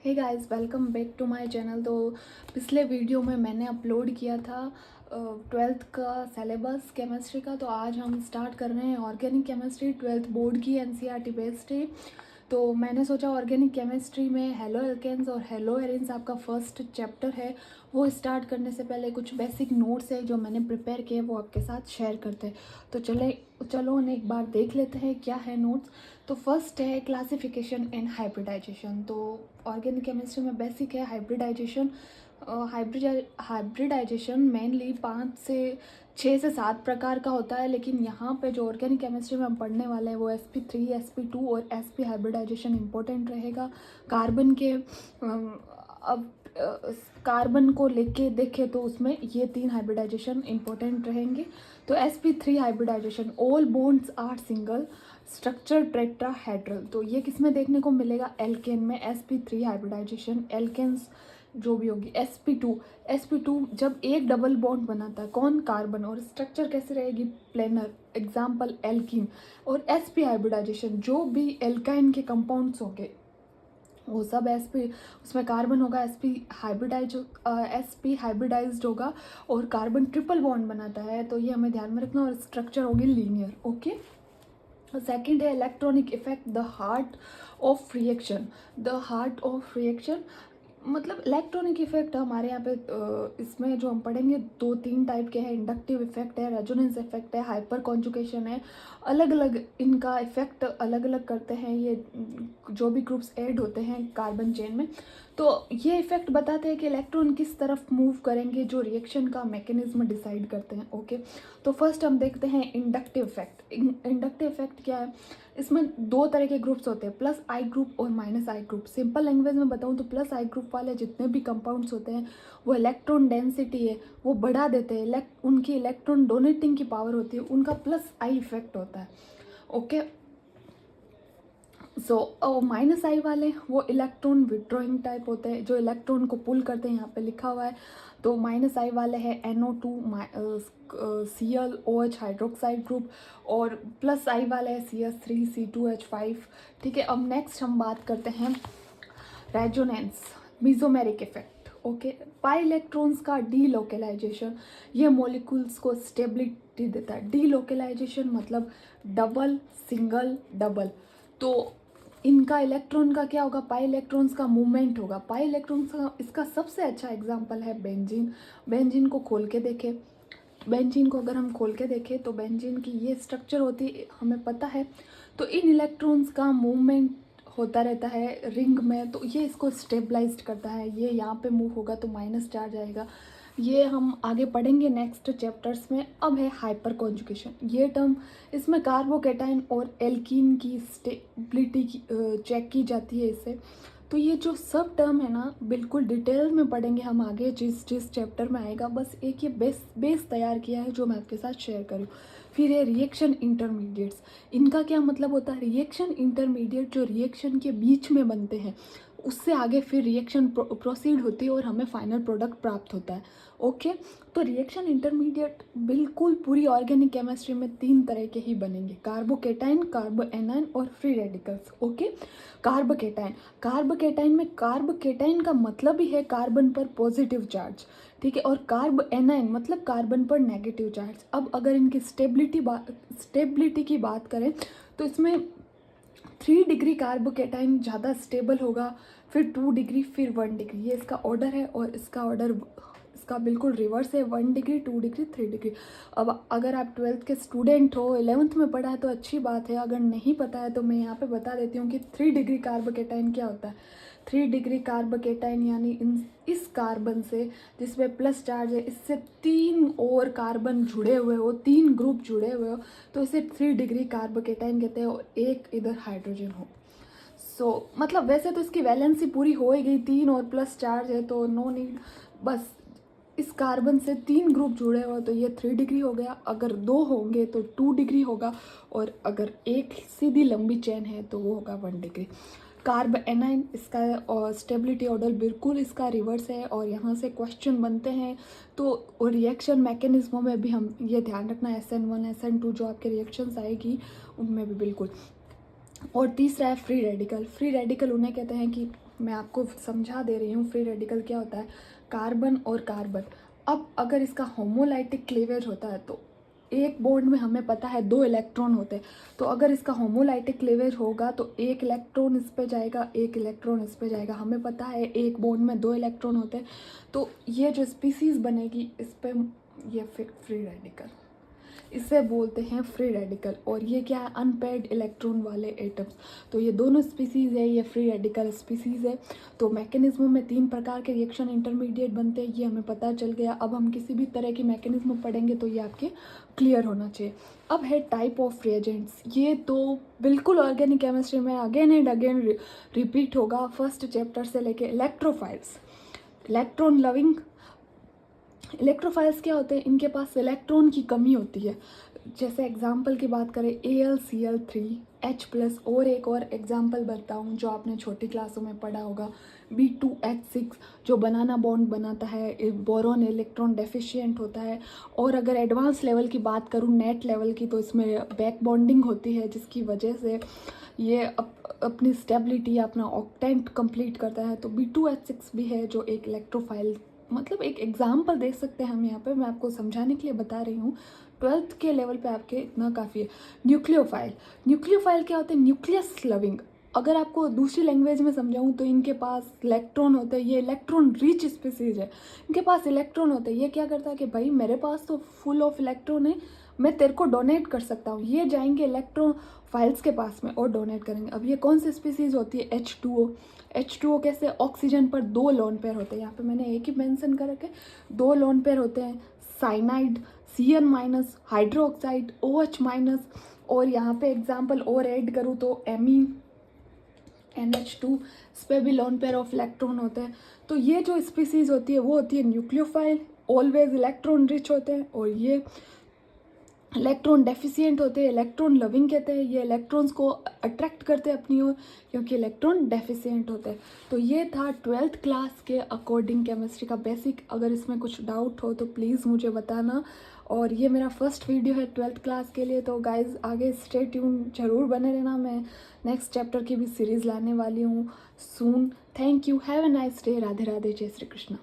Hey guys, welcome back to my channel. तो पिछले video में मैंने अपलोड किया था 12th का सिलेबस केमिस्ट्री का। तो आज हम स्टार्ट कर रहे हैं ऑर्गेनिक केमिस्ट्री 12th बोर्ड की एनसीईआरटी बेस्ड है। तो मैंने सोचा ऑर्गेनिक केमिस्ट्री में हेलो एल्केन्स और हेलो एरिन्स आपका फर्स्ट चैप्टर है, वो स्टार्ट करने से पहले कुछ बेसिक नोट्स है जो मैंने प्रिपेयर किए वो आपके साथ शेयर करते हैं। तो चलो उन्हें एक बार देख लेते हैं क्या है नोट्स। तो फर्स्ट है क्लासिफिकेशन एंड हाइब्रिडाइजेशन। तो ऑर्गेनिक केमिस्ट्री में बेसिक है हाइब्रिडाइजेशन। हाइब्रिडाइजेशन मेनली 5 से 7 प्रकार का होता है, लेकिन यहाँ पे जो ऑर्गेनिक केमिस्ट्री में हम पढ़ने वाले हैं वो sp3 sp2 और sp हाइब्रिडाइजेशन इम्पोर्टेंट रहेगा। कार्बन के अब कार्बन को लेके देखें तो उसमें ये 3 हाइब्रिडाइजेशन इम्पोर्टेंट रहेंगे। तो sp3 hybridization, all bonds are single structure tetrahedral. तो ये किस में देखने को मिलेगा? एल्केन में sp3 हाइब्रिडाइजेशन। एल्केन्स जो भी होगी sp2 जब एक डबल बॉन्ड बनाता है कौन? कार्बन, और स्ट्रक्चर कैसे रहेगी? Planar, example alkene. और sp हाइब्रिडाइजेशन जो भी एल्काइन के कंपाउंड्स होंगे वो सब sp, उसमें कार्बन होगा sp हाइब्रिडाइज्ड होगा और कार्बन ट्रिपल बॉन्ड बनाता है, तो ये हमें ध्यान में रखना। और स्ट्रक्चर होगी लीनियर। ओके। सेकेंड है electronic effect, the heart of reaction. The heart of reaction मतलब इलेक्ट्रॉनिक इफेक्ट हमारे यहाँ पे इसमें जो हम पढ़ेंगे 2-3 टाइप के हैं। इंडक्टिव इफेक्ट है, रेजोनेंस इफेक्ट है, हाइपर कॉन्जुगेशन है। अलग अलग इनका इफेक्ट अलग अलग करते हैं ये जो भी ग्रुप्स ऐड होते हैं कार्बन चेन में। तो ये इफेक्ट बताते हैं कि इलेक्ट्रॉन किस तरफ मूव करेंगे, जो रिएक्शन का मैकेनिज्म डिसाइड करते हैं। ओके। तो फर्स्ट हम देखते हैं इंडक्टिव इफेक्ट। इंडक्टिव इफेक्ट क्या है? इसमें 2 तरह के ग्रुप्स होते हैं, प्लस आई ग्रुप और माइनस आई ग्रुप। सिंपल लैंग्वेज में बताऊँ तो प्लस आई ग्रुप वाले जितने भी कंपाउंड्स होते हैं वो इलेक्ट्रॉन डेंसिटी है वो बढ़ा देते हैं, उनकी इलेक्ट्रॉन डोनेटिंग की पावर होती है, उनका प्लस आई इफेक्ट होता है। ओके। सो माइनस आई वाले वो इलेक्ट्रॉन विड्रॉइंग टाइप होते हैं, जो इलेक्ट्रॉन को पुल करते हैं, यहाँ पे लिखा हुआ है। तो माइनस आई वाले हैं NO2 ClOH हाइड्रोक्साइड ग्रुप, और प्लस आई वाले है CS3 C2H5। ठीक है। अब नेक्स्ट हम बात करते हैं resonance mesomeric effect. Okay. Pi electrons का डीलोकेलाइजेशन, ये मॉलिक्यूल्स को स्टेबिलिटी देता है। डीलोकेलाइजेशन मतलब डबल, सिंगल, डबल। तो इनका इलेक्ट्रॉन का क्या होगा? पाई इलेक्ट्रॉन्स का मूवमेंट होगा। पाई इलेक्ट्रॉन्स का इसका सबसे अच्छा एग्जांपल है बेंजीन। बेंजीन को खोल के देखें, बेंजीन को अगर हम खोल के देखें तो बेंजीन की ये स्ट्रक्चर होती है, हमें पता है। तो इन इलेक्ट्रॉन्स का मूवमेंट होता रहता है रिंग में, तो ये इसको स्टेबलाइज्ड करता है। ये यहाँ पे मूव होगा तो माइनस चार्ज आएगा। ये हम आगे पढ़ेंगे नेक्स्ट चैप्टर्स में। अब है हाइपर कॉन्जुगेशन, ये टर्म, इसमें कार्बोकेटाइन और एल्कीन की स्टेबिलिटी चेक की जाती है इससे। तो ये जो सब टर्म है ना बिल्कुल डिटेल में पढ़ेंगे हम आगे, जिस जिस चैप्टर में आएगा। बस एक ये बेस तैयार किया है जो मैं आपके साथ शेयर करूँ। फिर है रिएक्शन इंटरमीडिएट्स। इनका क्या मतलब होता है? रिएक्शन इंटरमीडिएट जो रिएक्शन के बीच में बनते हैं, उससे आगे फिर रिएक्शन प्रोसीड होती है और हमें फाइनल प्रोडक्ट प्राप्त होता है। ओके। तो रिएक्शन इंटरमीडिएट बिल्कुल पूरी ऑर्गेनिक केमिस्ट्री में 3 तरह के ही बनेंगे, कार्बोकेटाइन, कार्बोएनाइन और free radicals. Okay. Carbocation, carbocation में कार्बोकेटाइन का मतलब ही है कार्बन पर पॉजिटिव चार्ज। ठीक है। और कार्बोएनाइन मतलब कार्बन पर नेगेटिव चार्ज। अब अगर इनकी स्टेबिलिटी की बात करें तो इसमें 3 डिग्री कार्बोकेटाइन ज़्यादा स्टेबल होगा, फिर 2 डिग्री, फिर 1 डिग्री। ये इसका ऑर्डर है और इसका ऑर्डर इसका बिल्कुल रिवर्स है, 1 डिग्री, 2 डिग्री, 3 डिग्री। अब अगर आप 12th के स्टूडेंट हो, 11th में पढ़ा है तो अच्छी बात है, अगर नहीं पता है तो मैं यहाँ पे बता देती हूँ कि 3 डिग्री कार्बोकेटाइन क्या होता है। 3 डिग्री कार्बोकेटाइन यानी इस कार्बन से जिसमें प्लस चार्ज है, इससे 3 और कार्बन जुड़े हुए हो, 3 ग्रुप जुड़े हुए हो, तो इसे 3 डिग्री कार्बोकेटाइन कहते हैं। और एक इधर हाइड्रोजन हो। मतलब वैसे तो इसकी वैलेंसी पूरी हो ही गई, 3 और प्लस चार्ज है तो नो नीड। बस इस कार्बन से 3 ग्रुप जुड़े हो तो ये 3 डिग्री हो गया, अगर 2 होंगे तो 2 डिग्री होगा, और अगर एक सीधी लंबी चेन है तो वो होगा 1 डिग्री। कार्बोएनाइन, इसका स्टेबिलिटी ऑर्डर बिल्कुल इसका रिवर्स है, और यहाँ से क्वेश्चन बनते हैं। तो रिएक्शन मैकेनिज्मों में भी हम ये ध्यान रखना, SN1 SN2 जो आपके रिएक्शंस आएगी उनमें भी बिल्कुल। और तीसरा है फ्री रेडिकल। फ्री रेडिकल उन्हें कहते हैं कि मैं आपको समझा दे रही हूँ फ्री रेडिकल क्या होता है। कार्बन और कार्बन, अब अगर इसका होमोलाइटिक क्लीवेज होता है तो एक बॉन्ड में हमें पता है 2 इलेक्ट्रॉन होते हैं, तो अगर इसका होमोलाइटिक क्लीवेज होगा तो एक इलेक्ट्रॉन इस पे जाएगा, एक इलेक्ट्रॉन इस पे जाएगा। हमें पता है एक बॉन्ड में 2 इलेक्ट्रॉन होते हैं, तो ये जो स्पीसीज़ बनेगी इस पे ये फ्री रेडिकल, इसे बोलते हैं फ्री रेडिकल। और ये क्या है, अनपेयर्ड इलेक्ट्रॉन वाले एटम्स। तो ये दोनों स्पीसीज़ है, ये फ्री रेडिकल स्पीसीज़ है। तो मैकेनिज्म में 3 प्रकार के रिएक्शन इंटरमीडिएट बनते हैं, ये हमें पता चल गया। अब हम किसी भी तरह की मैकेनिज्म पढ़ेंगे तो ये आपके क्लियर होना चाहिए। अब है टाइप ऑफ रिएजेंट्स, ये तो बिल्कुल ऑर्गेनिक केमिस्ट्री में अगेन एंड अगेन रिपीट होगा फर्स्ट चैप्टर से लेके। Electrophiles, electron loving. इलेक्ट्रोफाइल्स क्या होते हैं, इनके पास इलेक्ट्रॉन की कमी होती है। जैसे एग्जाम्पल की बात करें AlCl3 H+, और एक और एग्जाम्पल बताऊँ जो आपने छोटी क्लासों में पढ़ा होगा, B2H6 जो बनाना बॉन्ड बनाता है, बोरॉन इलेक्ट्रॉन डेफिशिएंट होता है। और अगर एडवांस लेवल की बात करूँ, नेट लेवल की, तो इसमें बैक बॉन्डिंग होती है जिसकी वजह से ये अपनी स्टेबिलिटी, अपना ऑक्टेंट कंप्लीट करता है। तो B2H6 भी है जो एक इलेक्ट्रोफाइल, मतलब एक एग्जाम्पल दे सकते हैं हम यहाँ पे, मैं आपको समझाने के लिए बता रही हूँ। 12th के लेवल पे आपके इतना काफ़ी है। न्यूक्लियोफाइल, न्यूक्लियोफाइल क्या होते हैं, न्यूक्लियस लविंग। अगर आपको दूसरी लैंग्वेज में समझाऊँ तो इनके पास इलेक्ट्रॉन होते हैं, ये इलेक्ट्रॉन रिच स्पीसीज है, इनके पास इलेक्ट्रॉन होते हैं। ये क्या करता है कि भाई मेरे पास तो फुल ऑफ इलेक्ट्रॉन है, मैं तेरे को डोनेट कर सकता हूँ। ये जाएंगे इलेक्ट्रोफाइल्स के पास में और डोनेट करेंगे। अब ये कौन सी स्पीसीज होती है, H2O। H2O कैसे, ऑक्सीजन पर 2 लोन पेयर होते हैं, यहाँ पे मैंने एक ही मेंशन कर रखे, 2 लोन पेयर होते हैं। Cyanide, Cn-, hydroxide, OH-। और यहाँ पे एग्जाम्पल और ऐड करूँ तो एमीन, NH2, इस पर भी लोन पेयर ऑफ इलेक्ट्रॉन होते हैं। तो ये जो स्पीसीज होती है वो होती है न्यूक्लियोफाइल, ऑलवेज इलेक्ट्रॉन रिच होते हैं। और ये इलेक्ट्रॉन डेफिशिएंट होते हैं, इलेक्ट्रॉन लविंग कहते हैं, ये इलेक्ट्रॉन्स को अट्रैक्ट करते हैं अपनी ओर क्योंकि इलेक्ट्रॉन डेफिशिएंट होते हैं। तो ये था 12th क्लास के अकॉर्डिंग केमिस्ट्री का बेसिक। अगर इसमें कुछ डाउट हो तो प्लीज़ मुझे बताना। और ये मेरा फर्स्ट वीडियो है 12th क्लास के लिए, तो गाइज आगे स्टे ट्यून ज़रूर बने रहना। मैं नेक्स्ट चैप्टर की भी सीरीज़ लाने वाली हूँ soon. Thank you, have a nice day. Radhe Radhe, जय श्री कृष्ण।